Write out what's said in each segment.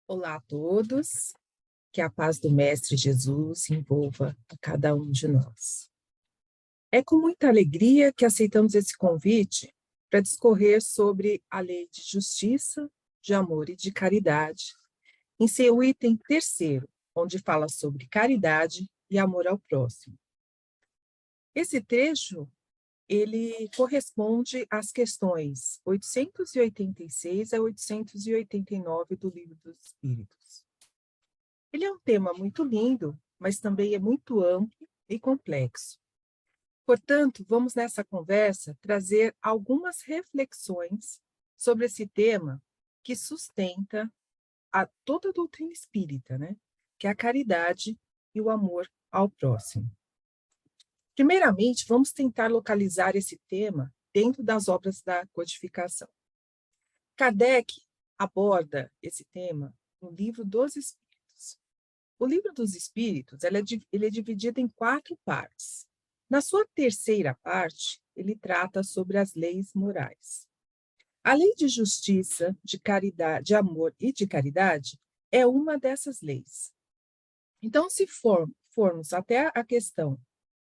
Olá a todos, que a paz do Mestre Jesus envolva a cada um de nós. É com muita alegria que aceitamos esse convite para discorrer sobre a lei de justiça, de amor e de caridade, em seu item terceiro, onde fala sobre caridade e amor ao próximo. Esse trecho, ele corresponde às questões 886 a 889 do Livro dos Espíritos. Ele é um tema muito lindo, mas também é muito amplo e complexo. Portanto, vamos nessa conversa trazer algumas reflexões sobre esse tema que sustenta toda a doutrina espírita, né? Que é a caridade e o amor ao próximo. Primeiramente, vamos tentar localizar esse tema dentro das obras da codificação. Kardec aborda esse tema no Livro dos Espíritos. O Livro dos Espíritos ele é dividido em 4 partes. Na sua terceira parte, ele trata sobre as leis morais. A lei de justiça, de caridade, de amor e de caridade é uma dessas leis. Então, se formos até a questão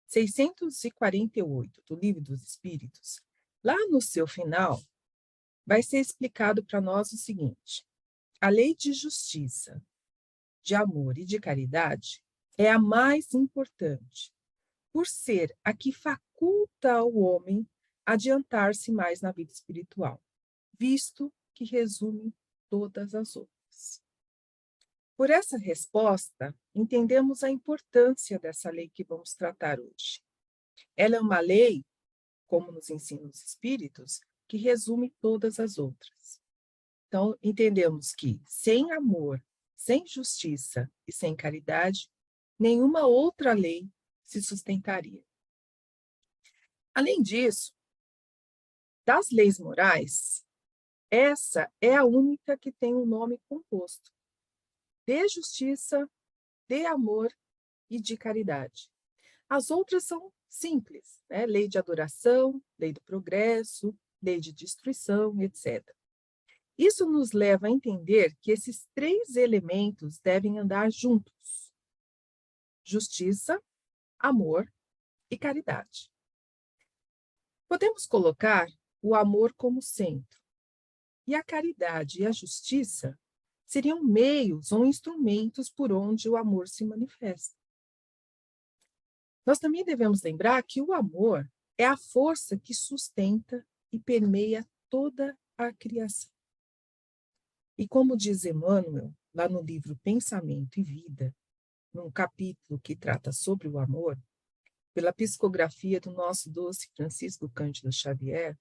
648 do Livro dos Espíritos, lá no seu final, vai ser explicado para nós o seguinte: a lei de justiça, de amor e de caridade é a mais importante, por ser a que faculta ao homem adiantar-se mais na vida espiritual, visto que resume todas as outras. Por essa resposta, entendemos a importância dessa lei que vamos tratar hoje. Ela é uma lei, como nos ensinam os espíritos, que resume todas as outras. Então, entendemos que sem amor, sem justiça e sem caridade, nenhuma outra lei se sustentaria. Além disso, das leis morais, essa é a única que tem um nome composto: de justiça, de amor e de caridade. As outras são simples, né? Lei de adoração, lei do progresso, lei de destruição, etc. Isso nos leva a entender que esses 3 elementos devem andar juntos: justiça, amor e caridade. Podemos colocar o amor como centro, e a caridade e a justiça seriam meios ou instrumentos por onde o amor se manifesta. Nós também devemos lembrar que o amor é a força que sustenta e permeia toda a criação. E como diz Emmanuel, lá no livro Pensamento e Vida, num capítulo que trata sobre o amor, pela psicografia do nosso doce Francisco Cândido Xavier,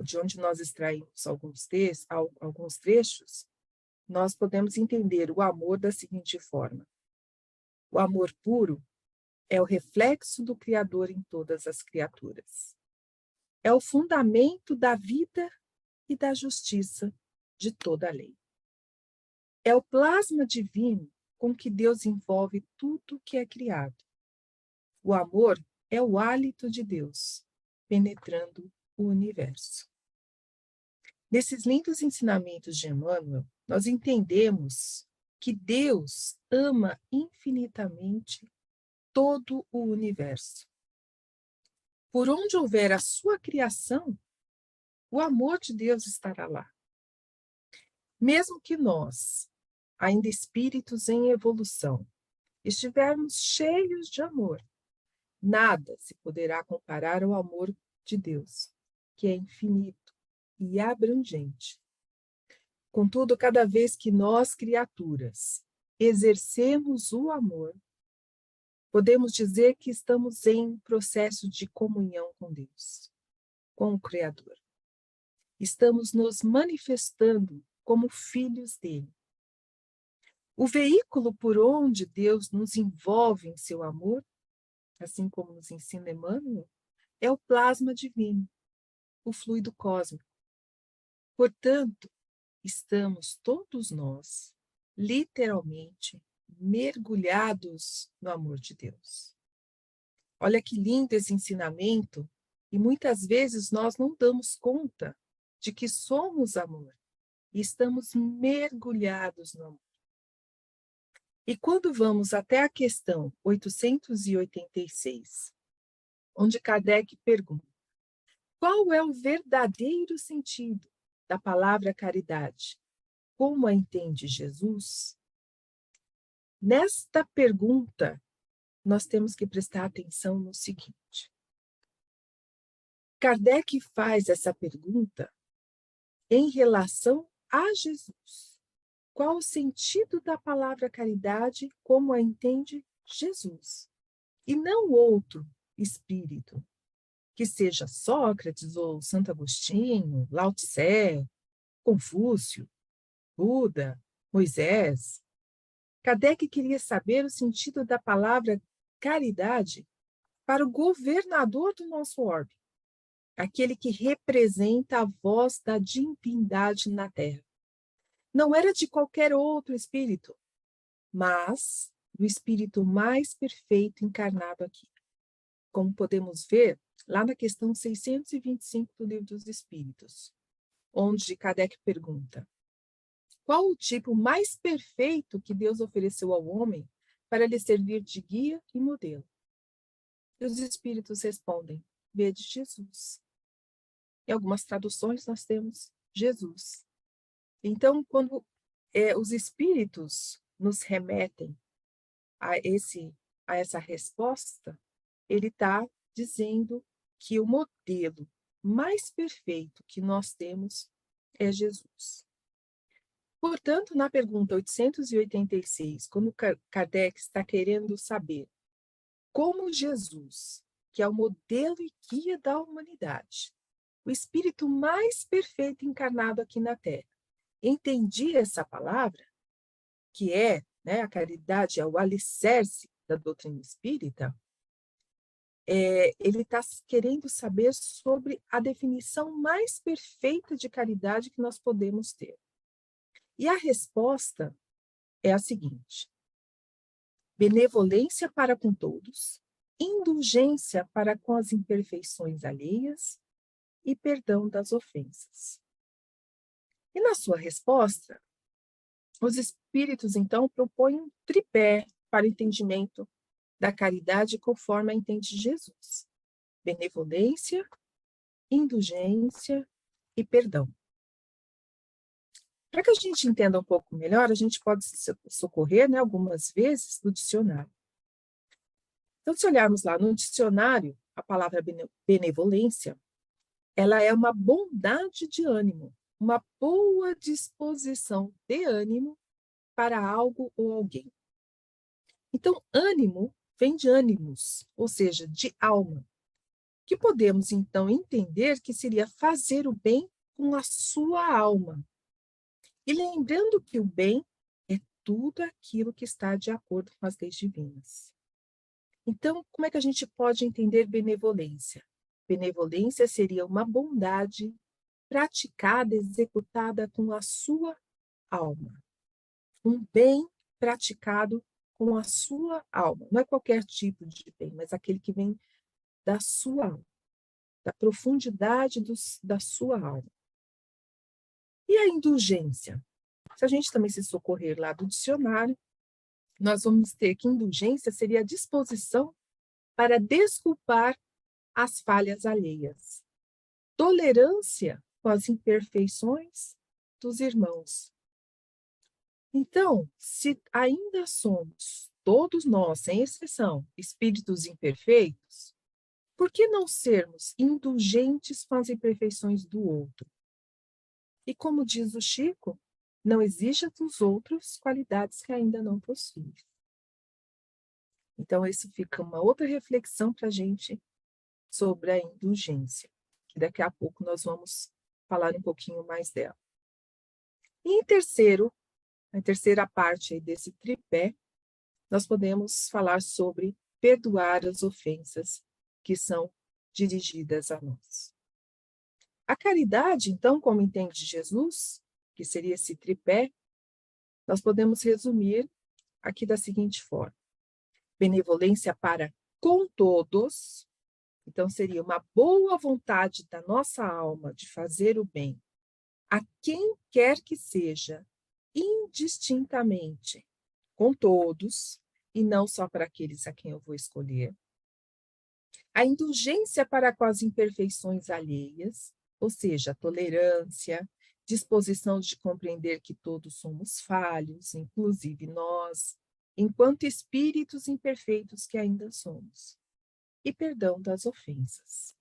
de onde nós extraímos alguns trechos, nós podemos entender o amor da seguinte forma: o amor puro é o reflexo do Criador em todas as criaturas. É o fundamento da vida e da justiça de toda a lei. É o plasma divino com que Deus envolve tudo que é criado. O amor é o hálito de Deus, penetrando o universo. Nesses lindos ensinamentos de Emmanuel, nós entendemos que Deus ama infinitamente todo o universo. Por onde houver a sua criação, o amor de Deus estará lá. Mesmo que nós, ainda espíritos em evolução, estivermos cheios de amor, nada se poderá comparar ao amor de Deus, que é infinito e abrangente. Contudo, cada vez que nós, criaturas, exercemos o amor, podemos dizer que estamos em processo de comunhão com Deus, com o Criador. Estamos nos manifestando como filhos dele. O veículo por onde Deus nos envolve em seu amor, assim como nos ensina Emmanuel, é o plasma divino, o fluido cósmico. Portanto, estamos todos nós, literalmente, mergulhados no amor de Deus. Olha que lindo esse ensinamento, e muitas vezes nós não damos conta de que somos amor. e estamos mergulhados no amor. E quando vamos até a questão 886, onde Kardec pergunta: qual é o verdadeiro sentido da palavra caridade? Como a entende Jesus? Nesta pergunta, nós temos que prestar atenção no seguinte. Kardec faz essa pergunta em relação a Jesus. Qual o sentido da palavra caridade, como a entende Jesus? E não outro espírito, que seja Sócrates ou Santo Agostinho, Lao Tse, Confúcio, Buda, Moisés. Kardec queria saber o sentido da palavra caridade para o governador do nosso orbe, aquele que representa a voz da divindade na Terra. Não era de qualquer outro espírito, mas do espírito mais perfeito encarnado aqui. Como podemos ver lá na questão 625 do Livro dos Espíritos, onde Kardec pergunta: qual o tipo mais perfeito que Deus ofereceu ao homem para lhe servir de guia e modelo? E os espíritos respondem: vede Jesus. Em algumas traduções nós temos Jesus. Então, quando os espíritos nos remetem a essa resposta, ele está dizendo que o modelo mais perfeito que nós temos é Jesus. Portanto, na pergunta 886, quando Kardec está querendo saber como Jesus, que é o modelo e guia da humanidade, o espírito mais perfeito encarnado aqui na Terra, entendia essa palavra, que é, né, a caridade é o alicerce da doutrina espírita, ele está querendo saber sobre a definição mais perfeita de caridade que nós podemos ter. E a resposta é a seguinte: benevolência para com todos, indulgência para com as imperfeições alheias e perdão das ofensas. E na sua resposta, os espíritos, então, propõem um tripé para o entendimento da caridade conforme a entende Jesus: benevolência, indulgência e perdão. Para que a gente entenda um pouco melhor, a gente pode se socorrer, né, algumas vezes do dicionário. Então, se olharmos lá no dicionário, a palavra benevolência, ela é uma bondade de ânimo, uma boa disposição de ânimo para algo ou alguém. Então, ânimo vem de ânimos, ou seja, de alma, que podemos, então, entender que seria fazer o bem com a sua alma. E lembrando que o bem é tudo aquilo que está de acordo com as leis divinas. Então, como é que a gente pode entender benevolência? Benevolência seria uma bondade praticada, executada com a sua alma. Um bem praticado com a sua alma. Não é qualquer tipo de bem, mas aquele que vem da sua alma, da profundidade da sua alma. E a indulgência? Se a gente também se socorrer lá do dicionário, nós vamos ter que indulgência seria a disposição para desculpar as falhas alheias. Tolerância com as imperfeições dos irmãos. Então, se ainda somos, todos nós, sem exceção, espíritos imperfeitos, por que não sermos indulgentes com as imperfeições do outro? E como diz o Chico, não exige dos outros qualidades que ainda não possui. Então, isso fica uma outra reflexão para a gente sobre a indulgência, que daqui a pouco nós vamos falar um pouquinho mais dela. E em terceiro, a terceira parte aí desse tripé, nós podemos falar sobre perdoar as ofensas que são dirigidas a nós. A caridade, então, como entende Jesus, que seria esse tripé, nós podemos resumir aqui da seguinte forma: benevolência para com todos, então seria uma boa vontade da nossa alma de fazer o bem a quem quer que seja, indistintamente, com todos, e não só para aqueles a quem eu vou escolher, a indulgência para com as imperfeições alheias, ou seja, a tolerância, disposição de compreender que todos somos falhos, inclusive nós, enquanto espíritos imperfeitos que ainda somos, e perdão das ofensas.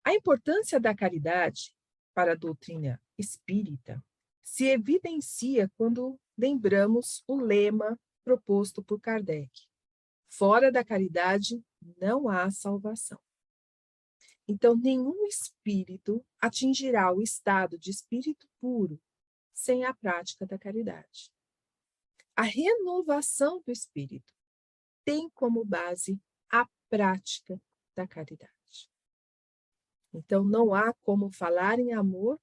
A importância da caridade para a doutrina espírita se evidencia quando lembramos o lema proposto por Kardec: fora da caridade não há salvação. Então, nenhum espírito atingirá o estado de espírito puro sem a prática da caridade. A renovação do espírito tem como base a prática da caridade. Então, não há como falar em amor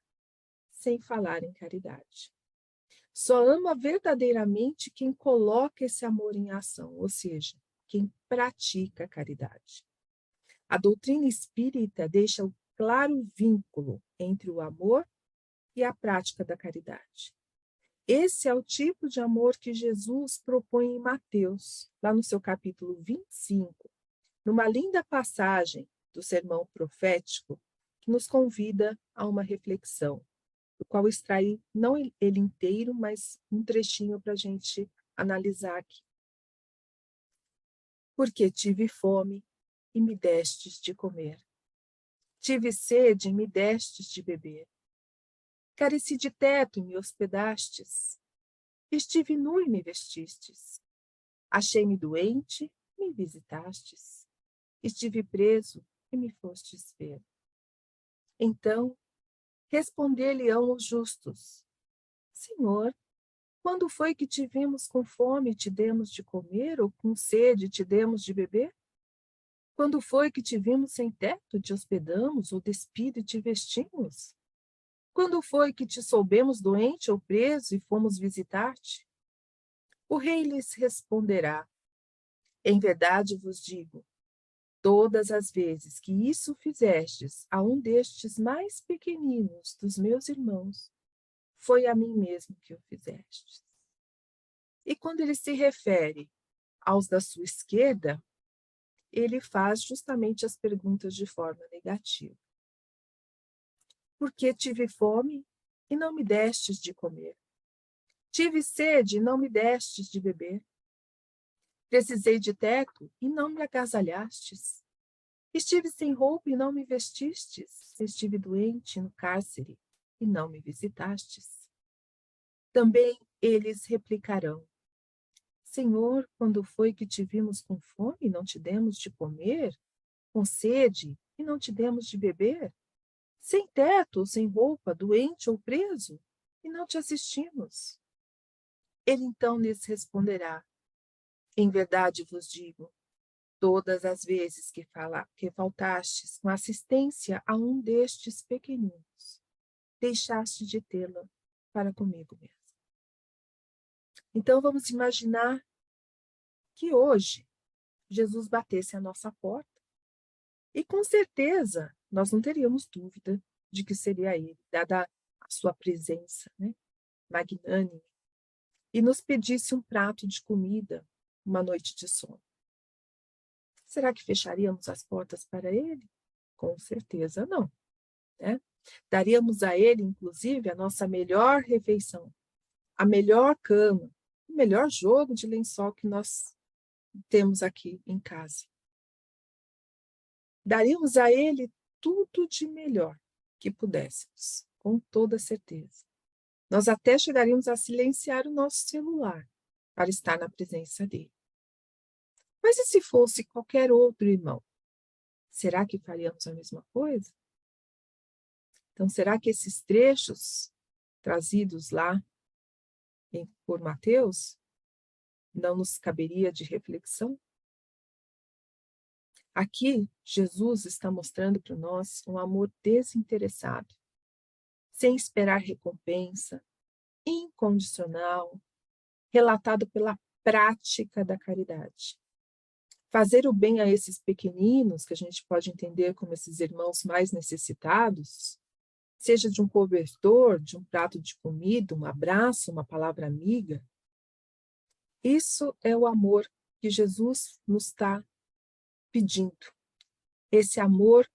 sem falar em caridade. Só ama verdadeiramente quem coloca esse amor em ação, ou seja, quem pratica a caridade. A doutrina espírita deixa o claro vínculo entre o amor e a prática da caridade. Esse é o tipo de amor que Jesus propõe em Mateus, lá no seu capítulo 25, numa linda passagem do sermão profético, que nos convida a uma reflexão, do qual extraí não ele inteiro, mas um trechinho para a gente analisar aqui. Porque tive fome e me destes de comer. Tive sede e me destes de beber. Careci de teto e me hospedastes. Estive nu e me vestistes. Achei-me doente e me visitastes. Estive preso e me fostes ver. Então, responder-lhe-ão os justos: Senhor, quando foi que te vimos com fome e te demos de comer, ou com sede e te demos de beber? Quando foi que te vimos sem teto e te hospedamos, ou despido e te vestimos? Quando foi que te soubemos doente ou preso e fomos visitar-te? O rei lhes responderá: em verdade vos digo, todas as vezes que isso fizestes a um destes mais pequeninos dos meus irmãos, foi a mim mesmo que o fizestes. E quando ele se refere aos da sua esquerda, ele faz justamente as perguntas de forma negativa. Porque tive fome e não me destes de comer. Tive sede e não me destes de beber. Precisei de teto e não me agasalhastes. Estive sem roupa e não me vestistes. Estive doente no cárcere e não me visitastes. Também eles replicarão: Senhor, quando foi que te vimos com fome e não te demos de comer? Com sede e não te demos de beber? Sem teto ou sem roupa, doente ou preso, e não te assistimos? Ele então lhes responderá: em verdade vos digo, todas as vezes que faltastes com assistência a um destes pequeninos, deixaste de tê-la para comigo mesmo. Então vamos imaginar que hoje Jesus batesse à nossa porta e com certeza nós não teríamos dúvida de que seria ele, dada a sua presença, né, magnânime, e nos pedisse um prato de comida, uma noite de sono. Será que fecharíamos as portas para ele? Com certeza não, né? Daríamos a ele, inclusive, a nossa melhor refeição, a melhor cama, o melhor jogo de lençol que nós temos aqui em casa. Daríamos a ele tudo de melhor que pudéssemos, com toda certeza. Nós até chegaríamos a silenciar o nosso celular para estar na presença dele. Mas e se fosse qualquer outro irmão? Será que faríamos a mesma coisa? Então, será que esses trechos trazidos lá por Mateus não nos caberia de reflexão? Aqui, Jesus está mostrando para nós um amor desinteressado, sem esperar recompensa, incondicional, relatado pela prática da caridade. Fazer o bem a esses pequeninos, que a gente pode entender como esses irmãos mais necessitados, seja de um cobertor, de um prato de comida, um abraço, uma palavra amiga. Isso é o amor que Jesus nos está pedindo. Esse amor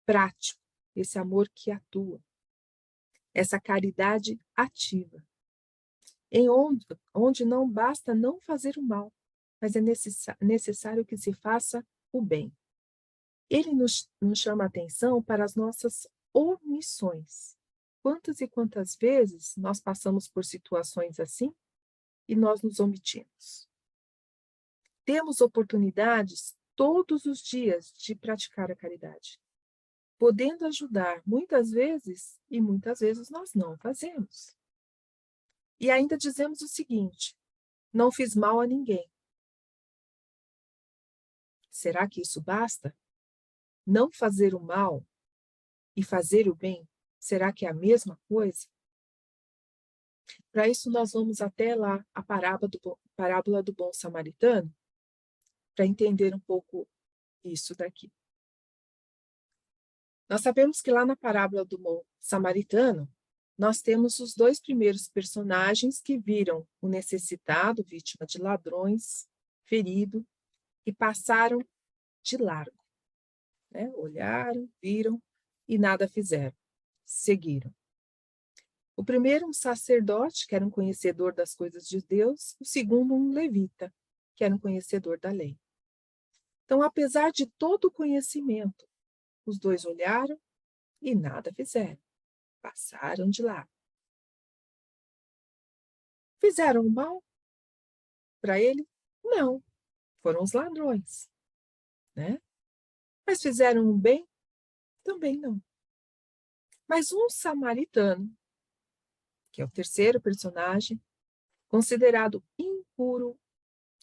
prático, esse amor que atua, essa caridade ativa, onde não basta não fazer o mal, mas é necessário que se faça o bem. Ele nos chama a atenção para as nossas omissões. Quantas e quantas vezes nós passamos por situações assim e nós nos omitimos? Temos oportunidades todos os dias de praticar a caridade, podendo ajudar muitas vezes, e muitas vezes nós não fazemos. E ainda dizemos o seguinte: não fiz mal a ninguém. Será que isso basta? Não fazer o mal e fazer o bem, será que é a mesma coisa? Para isso, nós vamos até lá a parábola do bom samaritano, para entender um pouco isso daqui. Nós sabemos que lá na parábola do bom samaritano, nós temos os dois primeiros personagens que viram o necessitado, vítima de ladrões, ferido, e passaram de largo. Né? Olharam, viram e nada fizeram, seguiram. O primeiro, um sacerdote, que era um conhecedor das coisas de Deus, o segundo, um levita, que era um conhecedor da lei. Então, apesar de todo o conhecimento, os dois olharam e nada fizeram, passaram de lá. Fizeram o mal para ele? Não, foram os ladrões, né? Mas fizeram o bem? Também não. Mas um samaritano, que é o terceiro personagem, considerado impuro,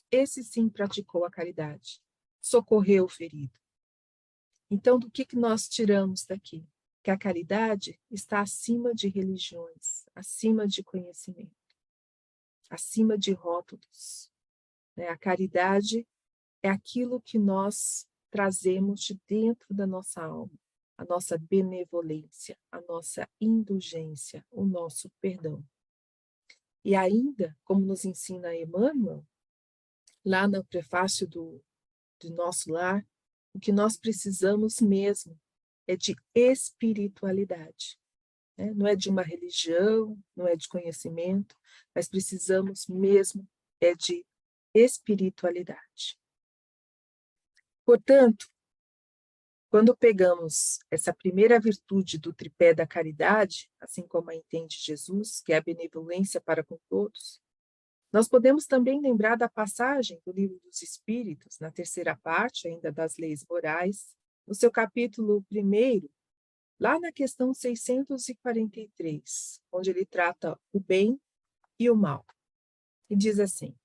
esse sim praticou a caridade, socorreu o ferido. Então, do que nós tiramos daqui? Que a caridade está acima de religiões, acima de conhecimento, acima de rótulos. Né? A caridade é aquilo que nós trazemos de dentro da nossa alma, a nossa benevolência, a nossa indulgência, o nosso perdão. E ainda, como nos ensina Emmanuel, lá no prefácio do nosso lar, o que nós precisamos mesmo é de espiritualidade. Né? Não é de uma religião, não é de conhecimento, mas precisamos mesmo é de espiritualidade. Portanto, quando pegamos essa primeira virtude do tripé da caridade, assim como a entende Jesus, que é a benevolência para com todos, nós podemos também lembrar da passagem do Livro dos Espíritos, na terceira parte, ainda das leis morais, no seu capítulo 1, lá na questão 643, onde ele trata o bem e o mal. E diz assim: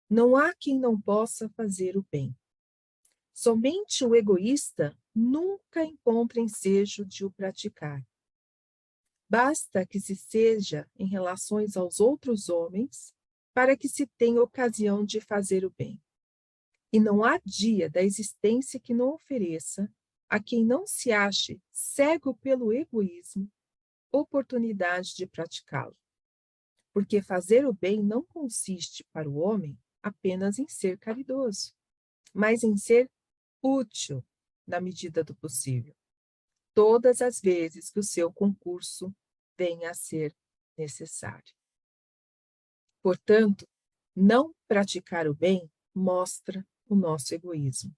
não há quem não possa fazer o bem. Somente o egoísta nunca encontra ensejo de o praticar. Basta que se seja em relações aos outros homens para que se tenha ocasião de fazer o bem. E não há dia da existência que não ofereça, a quem não se ache cego pelo egoísmo, oportunidade de praticá-lo. Porque fazer o bem não consiste para o homem apenas em ser caridoso, mas em ser útil na medida do possível, todas as vezes que o seu concurso venha a ser necessário. Portanto, não praticar o bem mostra o nosso egoísmo.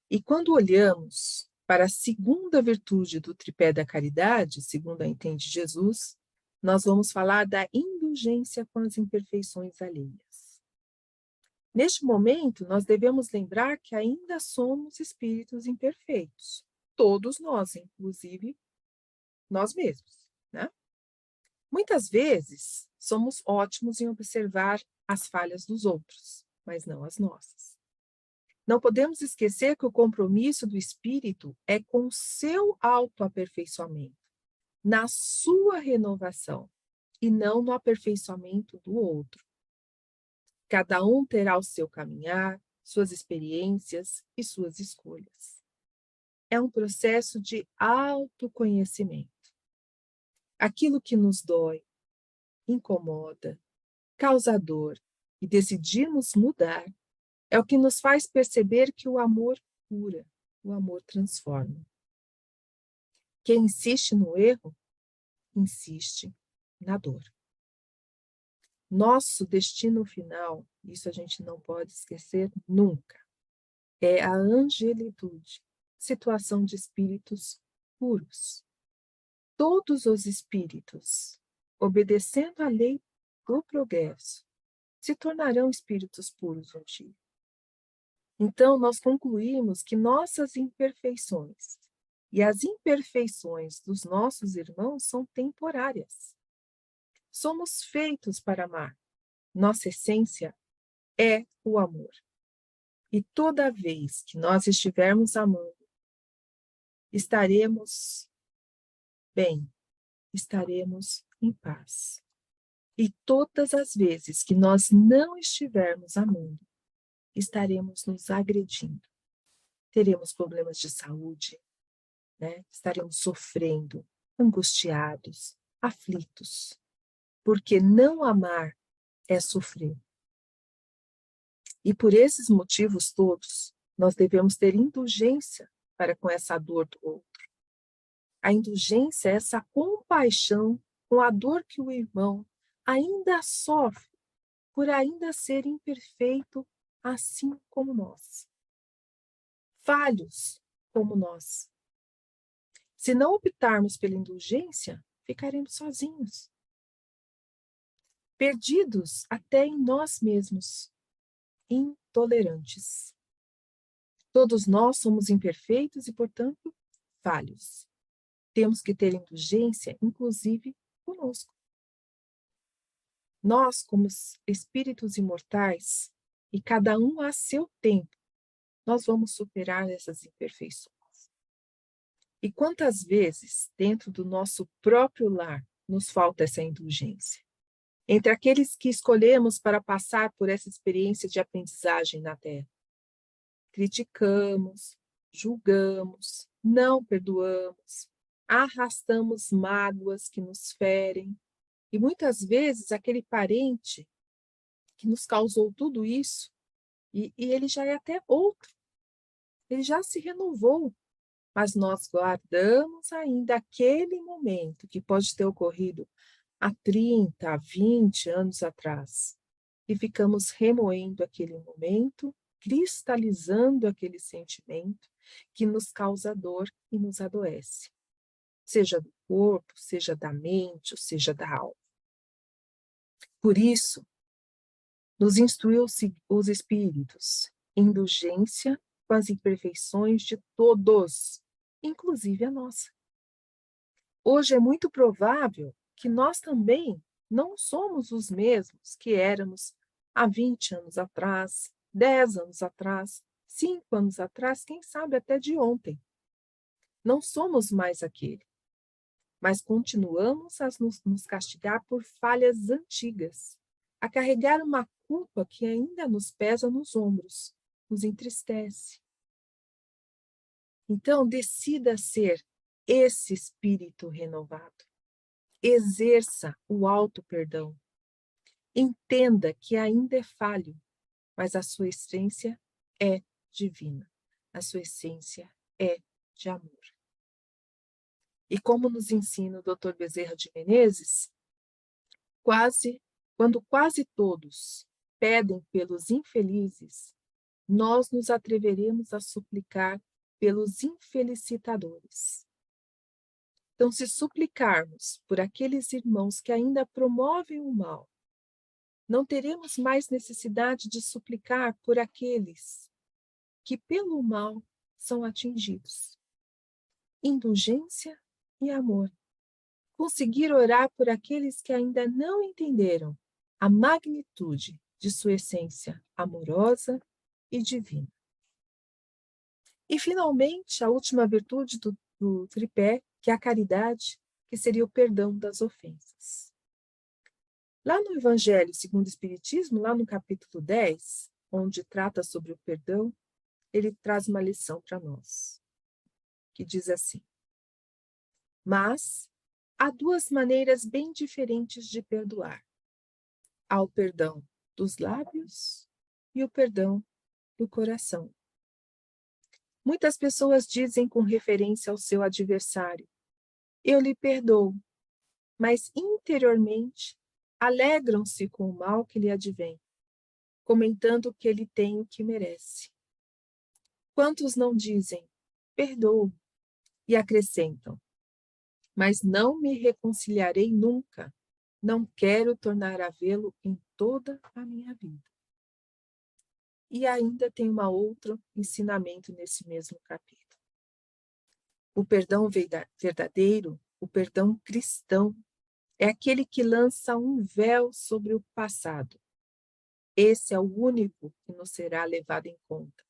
E quando olhamos para a segunda virtude do tripé da caridade, segundo a entende Jesus, nós vamos falar da indulgência com as imperfeições alheias. Neste momento, nós devemos lembrar que ainda somos espíritos imperfeitos. Todos nós, inclusive nós mesmos, né? Muitas vezes, somos ótimos em observar as falhas dos outros, mas não as nossas. Não podemos esquecer que o compromisso do espírito é com o seu autoaperfeiçoamento, na sua renovação, e não no aperfeiçoamento do outro. Cada um terá o seu caminhar, suas experiências e suas escolhas. É um processo de autoconhecimento. Aquilo que nos dói, incomoda, causa dor e decidimos mudar, é o que nos faz perceber que o amor cura, o amor transforma. Quem insiste no erro, insiste na dor. Nosso destino final, isso a gente não pode esquecer nunca, é a angelitude, situação de espíritos puros. Todos os espíritos, obedecendo à lei do progresso, se tornarão espíritos puros um dia. Então, nós concluímos que nossas imperfeições e as imperfeições dos nossos irmãos são temporárias. Somos feitos para amar. Nossa essência é o amor. E toda vez que nós estivermos amando, estaremos bem, estaremos em paz. E todas as vezes que nós não estivermos amando, estaremos nos agredindo. Teremos problemas de saúde, né? Estaremos sofrendo, angustiados, aflitos. Porque não amar é sofrer. E por esses motivos todos, nós devemos ter indulgência para com essa dor do outro. A indulgência é essa compaixão com a dor que o irmão ainda sofre por ainda ser imperfeito, assim como nós. Falhos como nós. Se não optarmos pela indulgência, ficaremos sozinhos. Perdidos até em nós mesmos. Intolerantes. Todos nós somos imperfeitos e, portanto, falhos. Temos que ter indulgência, inclusive, conosco. Nós, como espíritos imortais, e cada um a seu tempo, nós vamos superar essas imperfeições. E quantas vezes, dentro do nosso próprio lar, nos falta essa indulgência? Entre aqueles que escolhemos para passar por essa experiência de aprendizagem na Terra. Criticamos, julgamos, não perdoamos, arrastamos mágoas que nos ferem, e muitas vezes aquele parente que nos causou tudo isso, e ele já é até outro, ele já se renovou, mas nós guardamos ainda aquele momento que pode ter ocorrido há 30, 20 anos atrás, e ficamos remoendo aquele momento, cristalizando aquele sentimento que nos causa dor e nos adoece, seja do corpo, seja da mente, ou seja da alma. Por isso, nos instruiu os espíritos, indulgência com as imperfeições de todos, inclusive a nossa. Hoje é muito provável que nós também não somos os mesmos que éramos há 20 anos atrás, 10 anos atrás, 5 anos atrás, quem sabe até de ontem. Não somos mais aquele, mas continuamos a nos castigar por falhas antigas, a carregar uma culpa que ainda nos pesa nos ombros, nos entristece. Então, decida ser esse espírito renovado. Exerça o auto-perdão. Entenda que ainda é falho, mas a sua essência é divina. A sua essência é de amor. E como nos ensina o Dr. Bezerra de Menezes, quando quase todos pedem pelos infelizes, nós nos atreveremos a suplicar pelos infelicitadores. Então, se suplicarmos por aqueles irmãos que ainda promovem o mal, não teremos mais necessidade de suplicar por aqueles que pelo mal são atingidos. Indulgência e amor. Conseguir orar por aqueles que ainda não entenderam a magnitude de sua essência amorosa e divina. E, finalmente, a última virtude do tripé, que é a caridade, que seria o perdão das ofensas. Lá no Evangelho segundo o Espiritismo, lá no capítulo 10, onde trata sobre o perdão, ele traz uma lição para nós, que diz assim: mas há duas maneiras bem diferentes de perdoar. Há o perdão dos lábios e o perdão do coração. Muitas pessoas dizem com referência ao seu adversário: eu lhe perdoo, mas interiormente alegram-se com o mal que lhe advém, comentando que ele tem o que merece. Quantos não dizem, perdoo, e acrescentam, mas não me reconciliarei nunca, não quero tornar a vê-lo em toda a minha vida. E ainda tem um outro ensinamento nesse mesmo capítulo. O perdão verdadeiro, o perdão cristão, é aquele que lança um véu sobre o passado. Esse é o único que nos será levado em conta,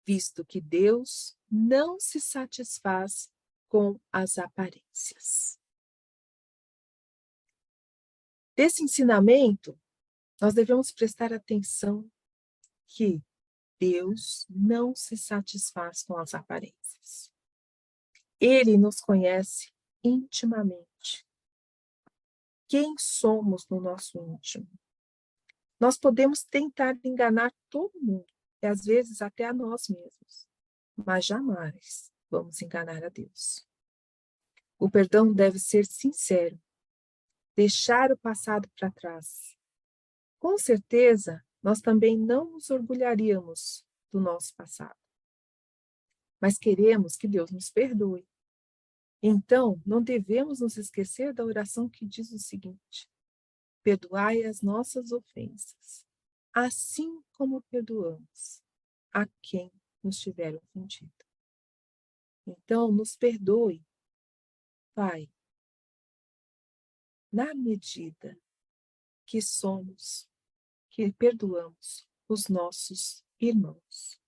visto que Deus não se satisfaz com as aparências. Desse ensinamento, nós devemos prestar atenção que Deus não se satisfaz com as aparências. Ele nos conhece intimamente. Quem somos no nosso íntimo? Nós podemos tentar enganar todo mundo, e às vezes até a nós mesmos, mas jamais vamos enganar a Deus. O perdão deve ser sincero, deixar o passado para trás. Com certeza, nós também não nos orgulharíamos do nosso passado, mas queremos que Deus nos perdoe. Então, não devemos nos esquecer da oração que diz o seguinte: perdoai as nossas ofensas, assim como perdoamos a quem nos tiver ofendido. Então, nos perdoe, Pai, na medida que somos, que perdoamos os nossos irmãos.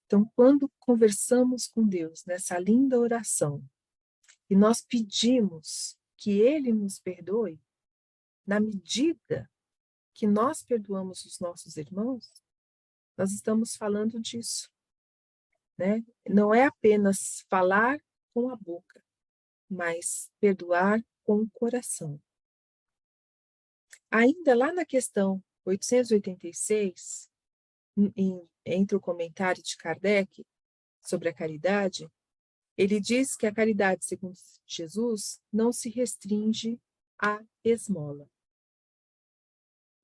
Então, quando conversamos com Deus nessa linda oração, e nós pedimos que Ele nos perdoe, na medida que nós perdoamos os nossos irmãos, nós estamos falando disso, né? Não é apenas falar com a boca, mas perdoar com o coração. Ainda lá na questão 886, entre o comentário de Kardec sobre a caridade, ele diz que a caridade, segundo Jesus, não se restringe à esmola.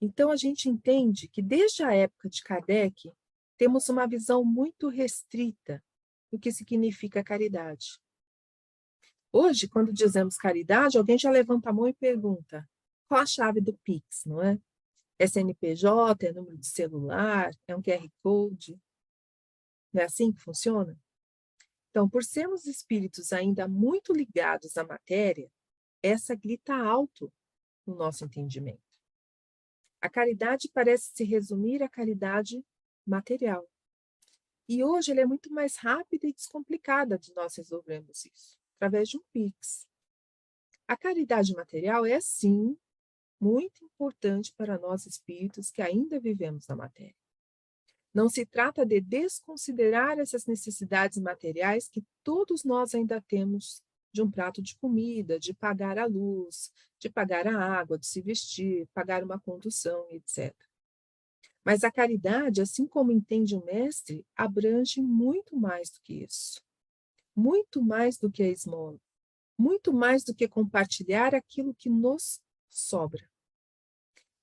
Então, a gente entende que desde a época de Kardec, temos uma visão muito restrita do que significa caridade. Hoje, quando dizemos caridade, alguém já levanta a mão e pergunta: qual a chave do Pix, não é? É CNPJ, é número de celular, é um QR Code? Não é assim que funciona? Então, por sermos espíritos ainda muito ligados à matéria, essa grita alto no nosso entendimento. A caridade parece se resumir à caridade material. E hoje ela é muito mais rápida e descomplicada de nós resolvermos isso, através de um Pix. A caridade material é, sim, muito importante para nós espíritos que ainda vivemos na matéria. Não se trata de desconsiderar essas necessidades materiais que todos nós ainda temos, de um prato de comida, de pagar a luz, de pagar a água, de se vestir, pagar uma condução, etc. Mas a caridade, assim como entende o mestre, abrange muito mais do que isso. Muito mais do que a esmola. Muito mais do que compartilhar aquilo que nos sobra.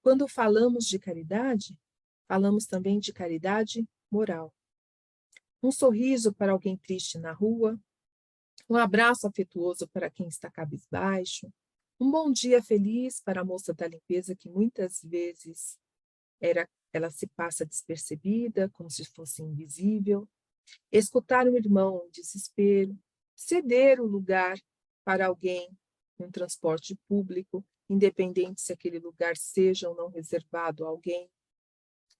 Quando falamos de caridade, falamos também de caridade moral. Um sorriso para alguém triste na rua, um abraço afetuoso para quem está cabisbaixo, um bom dia feliz para a moça da limpeza que muitas vezes ela se passa despercebida, como se fosse invisível, escutar um irmão em desespero, ceder o lugar para alguém em um transporte público, independente se aquele lugar seja ou não reservado a alguém.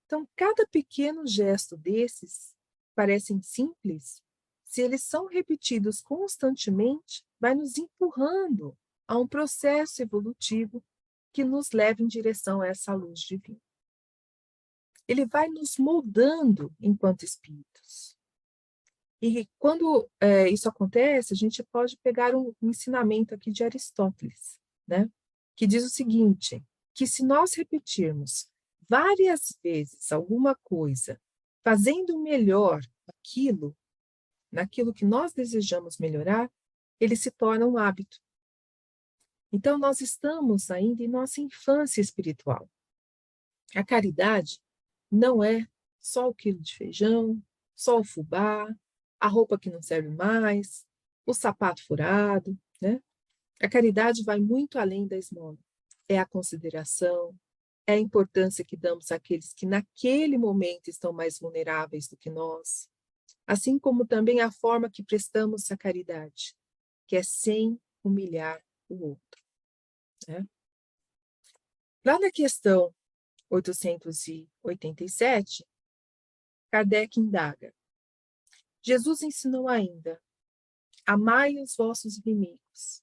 Então, cada pequeno gesto desses parecem simples, se eles são repetidos constantemente, vai nos empurrando a um processo evolutivo que nos leva em direção a essa luz divina. Ele vai nos moldando enquanto espíritos. E quando isso acontece, a gente pode pegar um ensinamento aqui de Aristóteles, né? Que diz o seguinte, que se nós repetirmos várias vezes alguma coisa, fazendo melhor naquilo que nós desejamos melhorar, ele se torna um hábito. Então, nós estamos ainda em nossa infância espiritual. A caridade não é só o quilo de feijão, só o fubá, a roupa que não serve mais, o sapato furado, né? A caridade vai muito além da esmola. É a consideração, é a importância que damos àqueles que naquele momento estão mais vulneráveis do que nós, assim como também a forma que prestamos a caridade, que é sem humilhar o outro, né? Lá na questão 887, Kardec indaga. Jesus ensinou ainda, amai os vossos inimigos.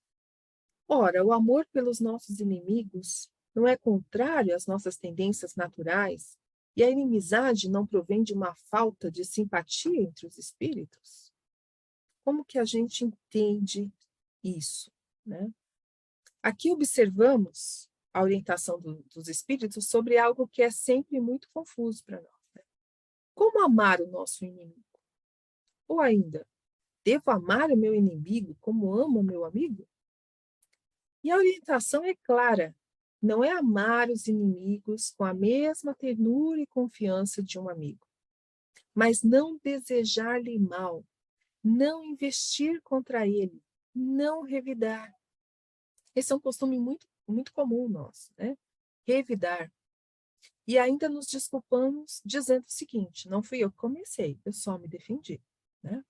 Ora, o amor pelos nossos inimigos não é contrário às nossas tendências naturais e a inimizade não provém de uma falta de simpatia entre os espíritos? Como que a gente entende isso, né? Aqui observamos a orientação dos espíritos sobre algo que é sempre muito confuso para nós, né? Como amar o nosso inimigo? Ou ainda, devo amar o meu inimigo como amo o meu amigo? E a orientação é clara, não é amar os inimigos com a mesma ternura e confiança de um amigo, mas não desejar-lhe mal, não investir contra ele, não revidar. Esse é um costume muito comum nosso, né? Revidar. E ainda nos desculpamos dizendo o seguinte, não fui eu que comecei, eu só me defendi, né?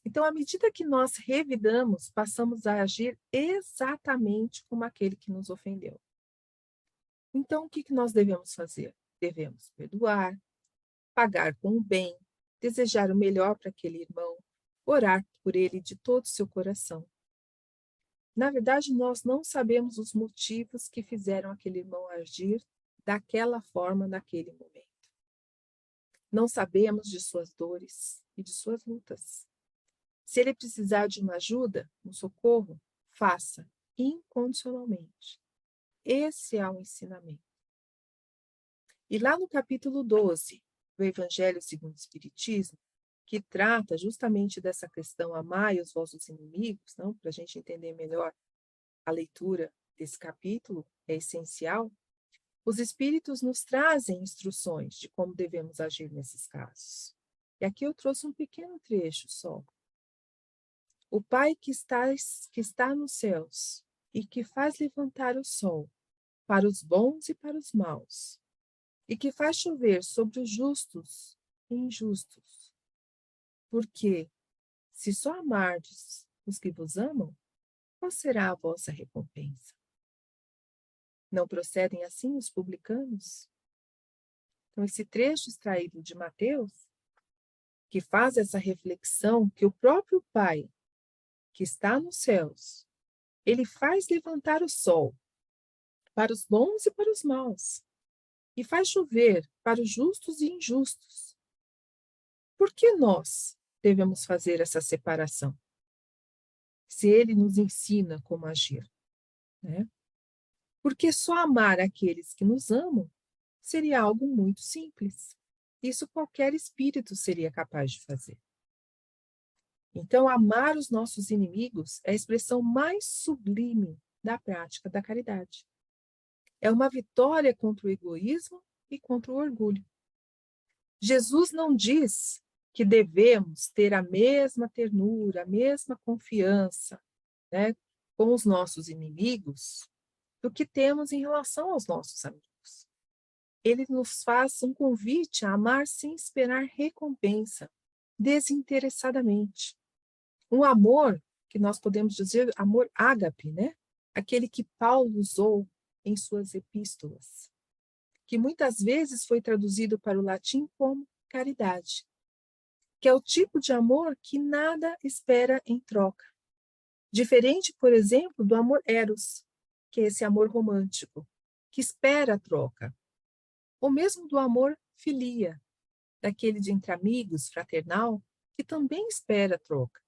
Então, à medida que nós revidamos, passamos a agir exatamente como aquele que nos ofendeu. Então, o que nós devemos fazer? Devemos perdoar, pagar com o bem, desejar o melhor para aquele irmão, orar por ele de todo o seu coração. Na verdade, nós não sabemos os motivos que fizeram aquele irmão agir daquela forma naquele momento. Não sabemos de suas dores e de suas lutas. Se ele precisar de uma ajuda, um socorro, faça incondicionalmente. Esse é o ensinamento. E lá no capítulo 12 do Evangelho segundo o Espiritismo, que trata justamente dessa questão, amai os vossos inimigos, para a gente entender melhor a leitura desse capítulo, é essencial, os Espíritos nos trazem instruções de como devemos agir nesses casos. E aqui eu trouxe um pequeno trecho só. O Pai que está nos céus e que faz levantar o sol para os bons e para os maus, e que faz chover sobre os justos e injustos. Porque, se só amardes os que vos amam, qual será a vossa recompensa? Não procedem assim os publicanos? Então, esse trecho extraído de Mateus, que faz essa reflexão que o próprio Pai, que está nos céus, ele faz levantar o sol para os bons e para os maus, e faz chover para os justos e injustos. Por que nós devemos fazer essa separação? Se ele nos ensina como agir, né? Porque só amar aqueles que nos amam seria algo muito simples. Isso qualquer espírito seria capaz de fazer. Então, amar os nossos inimigos é a expressão mais sublime da prática da caridade. É uma vitória contra o egoísmo e contra o orgulho. Jesus não diz que devemos ter a mesma ternura, a mesma confiança, né, com os nossos inimigos do que temos em relação aos nossos amigos. Ele nos faz um convite a amar sem esperar recompensa, desinteressadamente. Um amor que nós podemos dizer amor ágape, né? Aquele que Paulo usou em suas epístolas, que muitas vezes foi traduzido para o latim como caridade, que é o tipo de amor que nada espera em troca. Diferente, por exemplo, do amor eros, que é esse amor romântico, que espera a troca. Ou mesmo do amor filia, daquele de entre amigos, fraternal, que também espera a troca.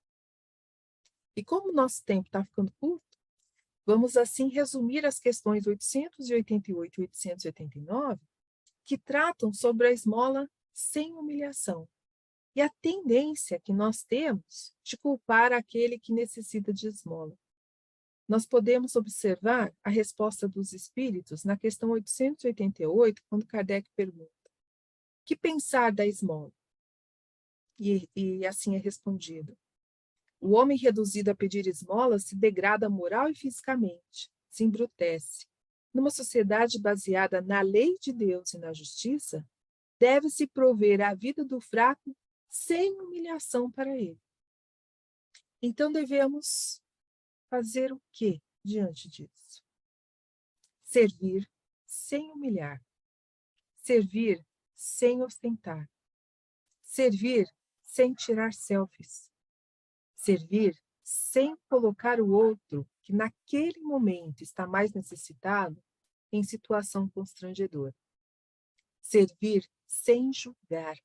E como o nosso tempo está ficando curto, vamos assim resumir as questões 888 e 889, que tratam sobre a esmola sem humilhação e a tendência que nós temos de culpar aquele que necessita de esmola. Nós podemos observar a resposta dos espíritos na questão 888, quando Kardec pergunta: que pensar da esmola? E assim é respondido: o homem reduzido a pedir esmola se degrada moral e fisicamente, se embrutece. Numa sociedade baseada na lei de Deus e na justiça, deve-se prover a vida do fraco sem humilhação para ele. Então devemos fazer o que diante disso? Servir sem humilhar, servir sem ostentar, servir sem tirar selfies, servir sem colocar o outro, que naquele momento está mais necessitado, em situação constrangedora. Servir sem julgar,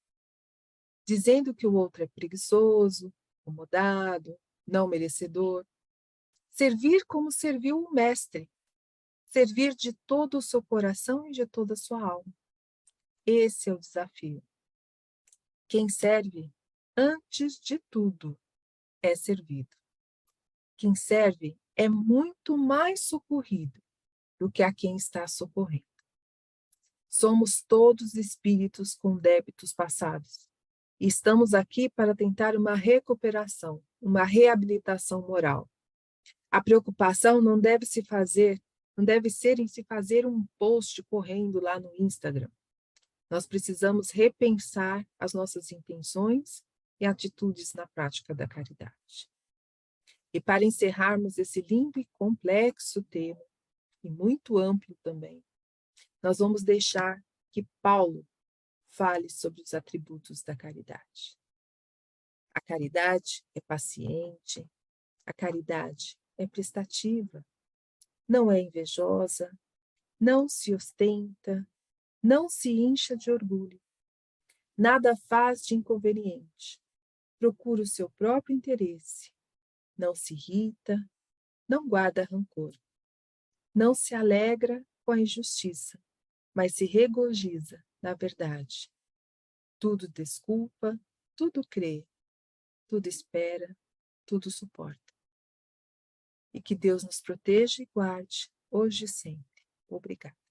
dizendo que o outro é preguiçoso, acomodado, não merecedor. Servir como serviu o Mestre, servir de todo o seu coração e de toda a sua alma. Esse é o desafio. Quem serve, antes de tudo, é servido. Quem serve é muito mais socorrido do que a quem está socorrendo. Somos todos espíritos com débitos passados e estamos aqui para tentar uma recuperação, uma reabilitação moral. A preocupação não deve ser em se fazer um post correndo lá no Instagram. Nós precisamos repensar as nossas intenções e atitudes na prática da caridade. E para encerrarmos esse lindo e complexo tema, e muito amplo também, nós vamos deixar que Paulo fale sobre os atributos da caridade. A caridade é paciente, a caridade é prestativa, não é invejosa, não se ostenta, não se incha de orgulho, nada faz de inconveniente, procura o seu próprio interesse, não se irrita, não guarda rancor, não se alegra com a injustiça, mas se regozija na verdade. Tudo desculpa, tudo crê, tudo espera, tudo suporta. E que Deus nos proteja e guarde, hoje e sempre. Obrigada.